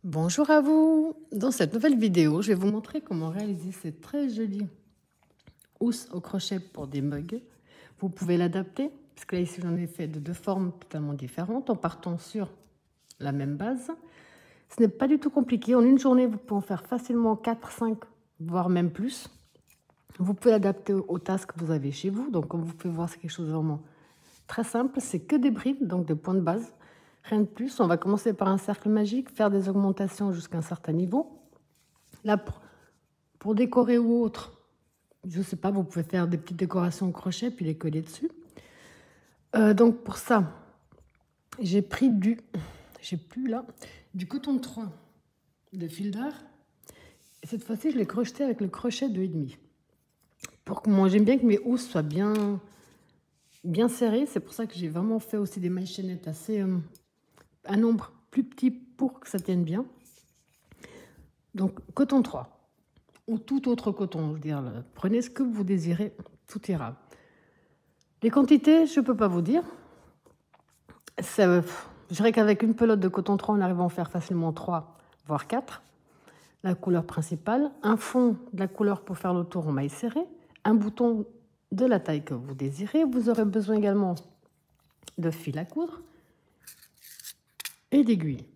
Bonjour à vous! Dans cette nouvelle vidéo, je vais vous montrer comment réaliser cette très jolie housse au crochet pour des mugs. Vous pouvez l'adapter, parce que là ici j'en ai fait de deux formes totalement différentes en partant sur la même base. Ce n'est pas du tout compliqué, en une journée vous pouvez en faire facilement 4, 5, voire même plus. Vous pouvez l'adapter aux tasses que vous avez chez vous, donc comme vous pouvez voir c'est quelque chose de vraiment très simple, c'est que des brides, donc des points de base. Rien de plus, on va commencer par un cercle magique, faire des augmentations jusqu'à un certain niveau. Là, pour décorer ou autre, je ne sais pas, vous pouvez faire des petites décorations au crochet puis les coller dessus. Donc pour ça, j'ai pris du coton de 3 de fil d'art. Et cette fois-ci, je l'ai crocheté avec le crochet de 2,5. Pour que moi, j'aime bien que mes housses soient bien serrées. C'est pour ça que j'ai vraiment fait aussi des mailles chaînettes assez un nombre plus petit pour que ça tienne bien. Donc coton 3 ou tout autre coton, je veux dire, prenez ce que vous désirez, tout ira. Les quantités, je ne peux pas vous dire. Je dirais qu'avec une pelote de coton 3, on arrive à en faire facilement 3, voire 4. La couleur principale, un fond de la couleur pour faire le tour en maille serrée, un bouton de la taille que vous désirez. Vous aurez besoin également de fil à coudre et d'aiguilles.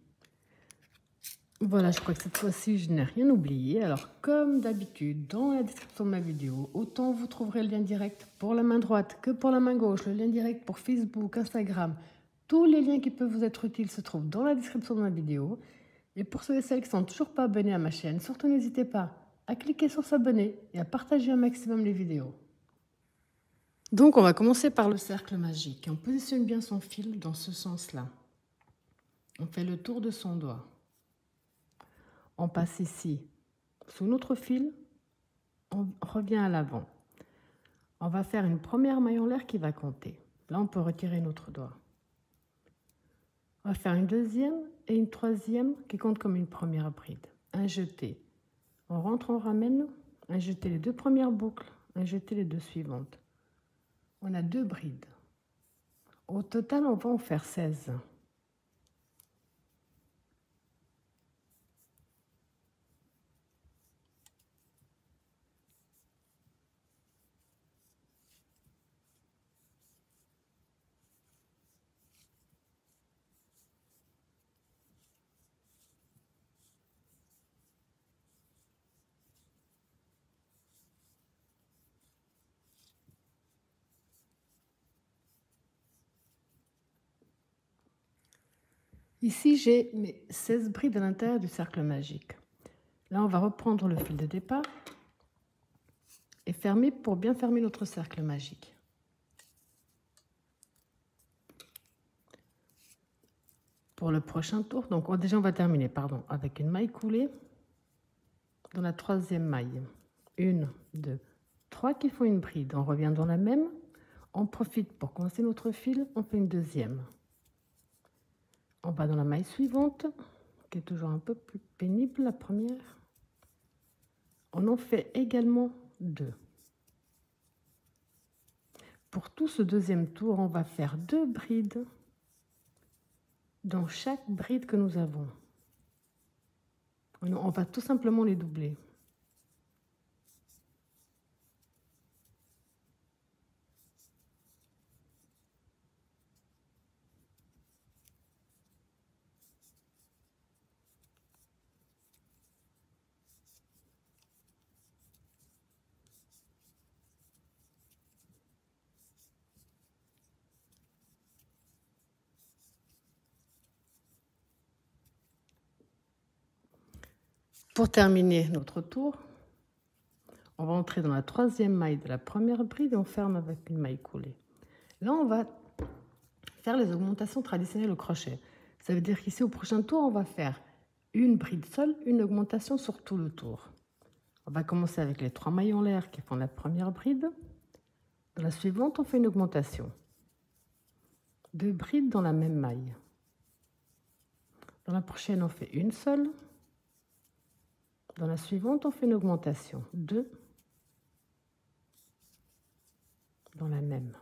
Voilà, je crois que cette fois-ci, je n'ai rien oublié. Alors, comme d'habitude, dans la description de ma vidéo, autant vous trouverez le lien direct pour la main droite que pour la main gauche, le lien direct pour Facebook, Instagram. Tous les liens qui peuvent vous être utiles se trouvent dans la description de ma vidéo. Et pour ceux et celles qui ne sont toujours pas abonnés à ma chaîne, surtout n'hésitez pas à cliquer sur s'abonner et à partager un maximum les vidéos. Donc, on va commencer par le cercle magique. On positionne bien son fil dans ce sens-là. On fait le tour de son doigt. On passe ici sous notre fil, on revient à l'avant. On va faire une première maille en l'air qui va compter. Là, on peut retirer notre doigt. On va faire une deuxième et une troisième qui compte comme une première bride. Un jeté. On rentre, on ramène, un jeté les deux premières boucles, un jeté les deux suivantes. On a 2 brides. Au total, on va en faire 16. Ici, j'ai mes 16 brides à l'intérieur du cercle magique. Là, on va reprendre le fil de départ et fermer pour bien fermer notre cercle magique. Pour le prochain tour, donc déjà on va terminer avec une maille coulée dans la troisième maille. 1, 2, 3 qui font une bride. On revient dans la même. On profite pour commencer notre fil. On fait une deuxième. On va dans la maille suivante, qui est toujours un peu plus pénible, la première. On en fait également 2. Pour tout ce deuxième tour, on va faire 2 brides dans chaque bride que nous avons. On va tout simplement les doubler. Pour terminer notre tour, on va entrer dans la troisième maille de la première bride et on ferme avec une maille coulée. Là, on va faire les augmentations traditionnelles au crochet. Ça veut dire qu'ici, au prochain tour, on va faire une bride seule, une augmentation sur tout le tour. On va commencer avec les 3 mailles en l'air qui font la première bride. Dans la suivante, on fait une augmentation. 2 brides dans la même maille. Dans la prochaine, on fait une seule. Dans la suivante, on fait une augmentation. 2 dans la même.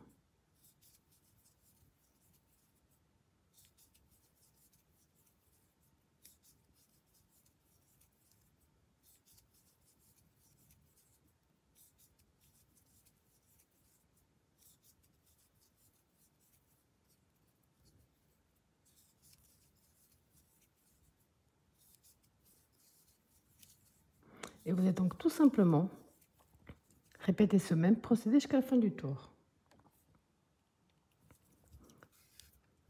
Et vous allez donc tout simplement répéter ce même procédé jusqu'à la fin du tour.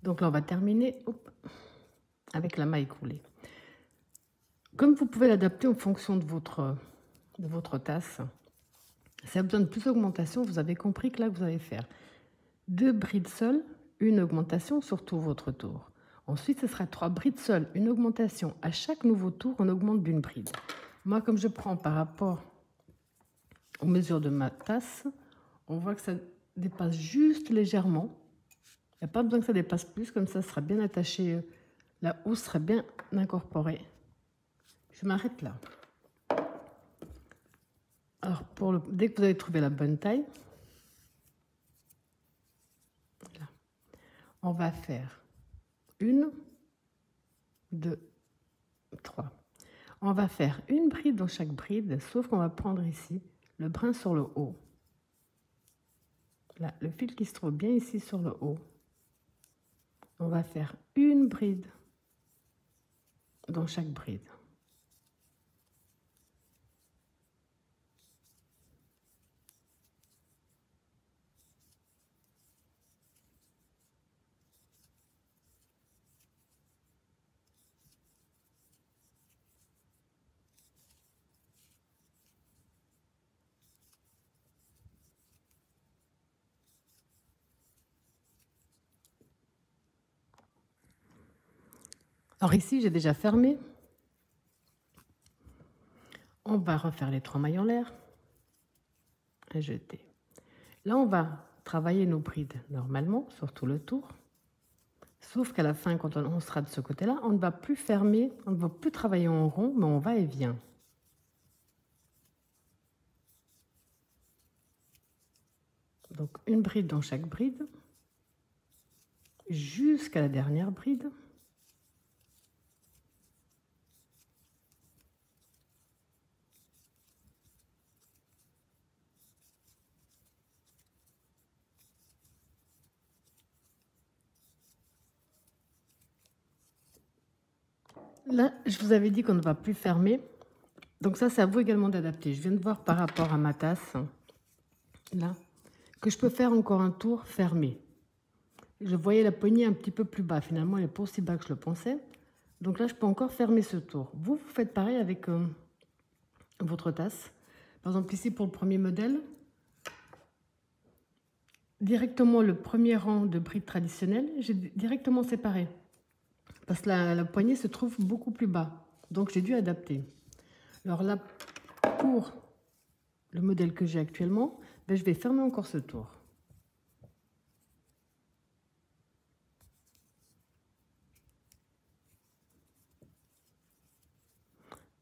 Donc là, on va terminer avec la maille coulée. Comme vous pouvez l'adapter en fonction de votre tasse, si elle a besoin de plus d'augmentation, vous avez compris que là, vous allez faire 2 brides seules, une augmentation sur tout votre tour. Ensuite, ce sera 3 brides seules, une augmentation. À chaque nouveau tour, on augmente d'une bride. Moi, comme je prends par rapport aux mesures de ma tasse, on voit que ça dépasse juste légèrement. Il n'y a pas besoin que ça dépasse plus, comme ça sera bien attaché, la housse sera bien incorporée. Je m'arrête là. Alors, dès que vous avez trouvé la bonne taille, là, on va faire 1, 2, 3. On va faire une bride dans chaque bride, sauf qu'on va prendre ici le brin sur le haut. Là, le fil qui se trouve bien ici sur le haut. On va faire une bride dans chaque bride. Alors ici, j'ai déjà fermé. On va refaire les 3 mailles en l'air et jeter. Là, on va travailler nos brides normalement sur tout le tour. Sauf qu'à la fin, quand on sera de ce côté-là, on ne va plus fermer, on ne va plus travailler en rond, mais on va et vient. Donc une bride dans chaque bride, jusqu'à la dernière bride. Là, je vous avais dit qu'on ne va plus fermer. Donc ça, c'est à vous également d'adapter. Je viens de voir par rapport à ma tasse, là, que je peux faire encore un tour fermé. Je voyais la poignée un petit peu plus bas. Finalement, elle n'est pas aussi bas que je le pensais. Donc là, je peux encore fermer ce tour. Vous faites pareil avec votre tasse. Par exemple, ici, pour le premier modèle, directement le premier rang de brides traditionnelles, j'ai directement séparé. Parce que la poignée se trouve beaucoup plus bas. Donc, j'ai dû adapter. Alors là, pour le modèle que j'ai actuellement, ben, je vais fermer encore ce tour.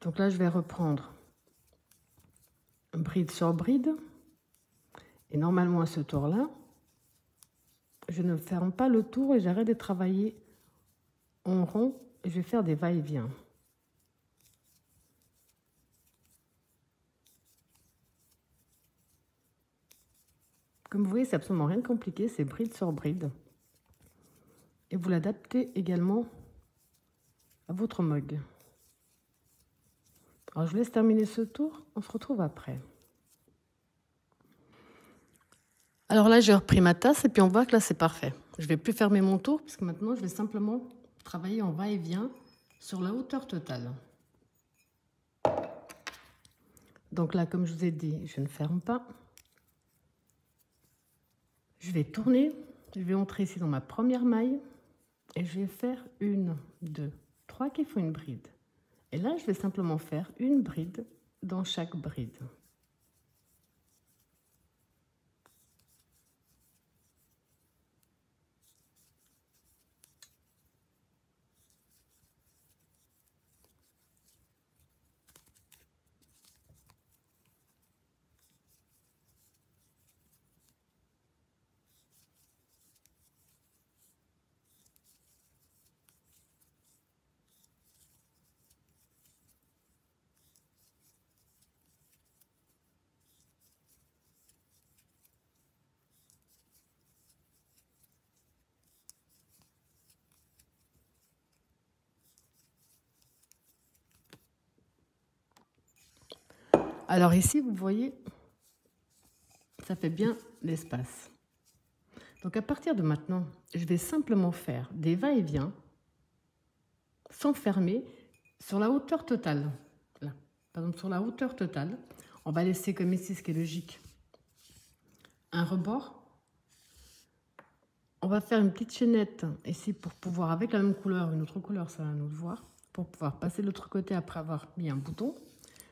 Donc là, je vais reprendre bride sur bride. Et normalement, à ce tour-là, je ne ferme pas le tour et j'arrête de travailler en rond. Et je vais faire des va-et-vient. Comme vous voyez, c'est absolument rien de compliqué, c'est bride sur bride. Et vous l'adaptez également à votre mug. Alors, je vous laisse terminer ce tour, on se retrouve après. Alors là, j'ai repris ma tasse et puis on voit que là, c'est parfait. Je ne vais plus fermer mon tour puisque maintenant, je vais simplement travailler en va-et-vient sur la hauteur totale. Donc là, comme je vous ai dit, je ne ferme pas. Je vais tourner, je vais entrer ici dans ma première maille et je vais faire 1, 2, 3 qui font une bride. Et là, je vais simplement faire une bride dans chaque bride. Alors ici, vous voyez, ça fait bien l'espace. Donc à partir de maintenant, je vais simplement faire des va-et-vient sans fermer sur la hauteur totale. Là, par exemple, sur la hauteur totale, on va laisser comme ici, ce qui est logique, un rebord. On va faire une petite chaînette ici pour pouvoir, avec la même couleur, une autre couleur, ça va nous le voir, pour pouvoir passer de l'autre côté après avoir mis un bouton.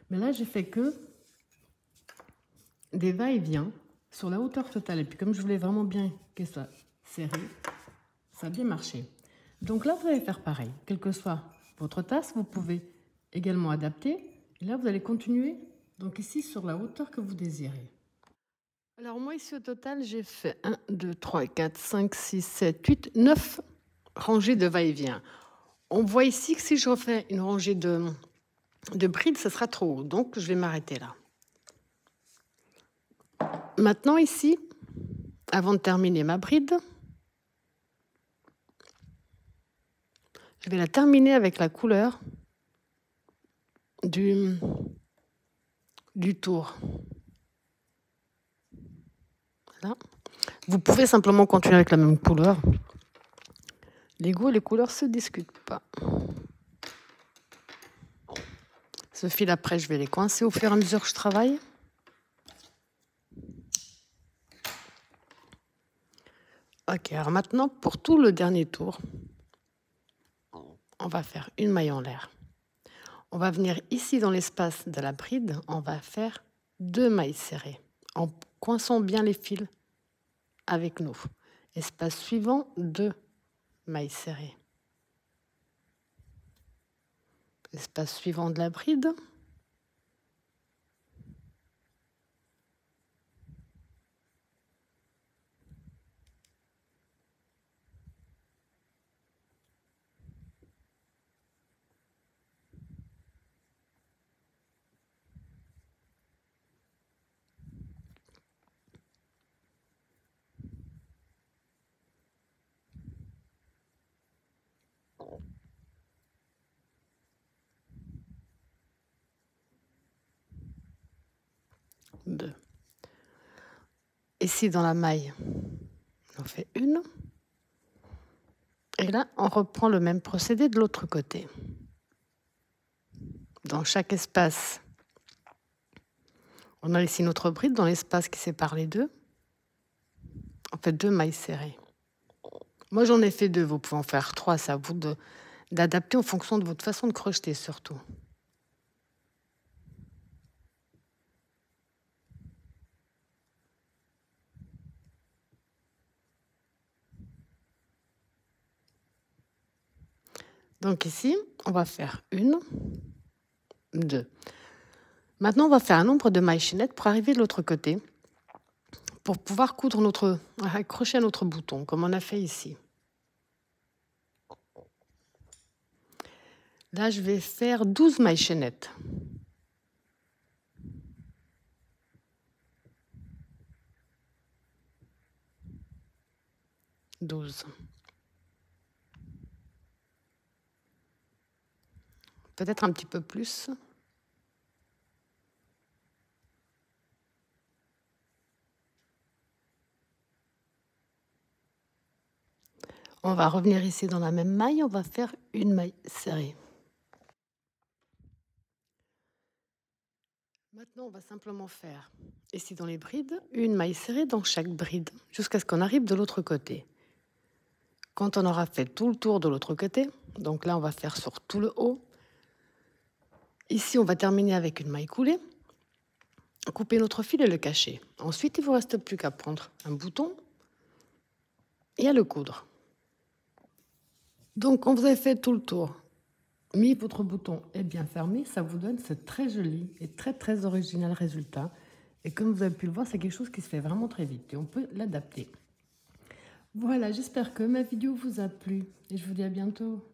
Mais là, j'ai fait que des va-et-vient sur la hauteur totale. Et puis comme je voulais vraiment bien qu'elle soit serrée, ça a bien marché. Donc là, vous allez faire pareil. Quelle que soit votre tasse, vous pouvez également adapter. Et là, vous allez continuer, donc ici, sur la hauteur que vous désirez. Alors moi, ici, au total, j'ai fait 1, 2, 3, 4, 5, 6, 7, 8, 9 rangées de va-et-vient. On voit ici que si je refais une rangée de brides, ça sera trop haut. Donc, je vais m'arrêter là. Maintenant, ici, avant de terminer ma bride, je vais la terminer avec la couleur du tour. Voilà. Vous pouvez simplement continuer avec la même couleur. Les goûts et les couleurs ne se discutent pas. Ce fil, après, je vais les coincer au fur et à mesure que je travaille. Ok, alors maintenant, pour tout le dernier tour, on va faire une maille en l'air. On va venir ici dans l'espace de la bride, on va faire 2 mailles serrées en coinçant bien les fils avec nous. Espace suivant, 2 mailles serrées. Espace suivant de la bride. Deux. Ici, dans la maille, on fait une. Et là, on reprend le même procédé de l'autre côté. Dans chaque espace, on a ici notre bride. Dans l'espace qui sépare les deux, on fait 2 mailles serrées. Moi, j'en ai fait 2. Vous pouvez en faire 3. C'est à vous d'adapter en fonction de votre façon de crocheter, surtout. Donc ici, on va faire 1, 2. Maintenant, on va faire un nombre de mailles chaînettes pour arriver de l'autre côté, pour pouvoir coudre accrocher à notre bouton, comme on a fait ici. Là, je vais faire 12 mailles chaînettes. 12. Peut-être un petit peu plus. On va revenir ici dans la même maille, on va faire une maille serrée. Maintenant, on va simplement faire, ici dans les brides, une maille serrée dans chaque bride, jusqu'à ce qu'on arrive de l'autre côté. Quand on aura fait tout le tour de l'autre côté, donc là, on va faire sur tout le haut. Ici, on va terminer avec une maille coulée, couper notre fil et le cacher. Ensuite, il ne vous reste plus qu'à prendre un bouton et à le coudre. Donc, quand vous avez fait tout le tour, mis votre bouton est bien fermé, ça vous donne ce très joli et très original résultat. Et comme vous avez pu le voir, c'est quelque chose qui se fait vraiment très vite et on peut l'adapter. Voilà, j'espère que ma vidéo vous a plu et je vous dis à bientôt.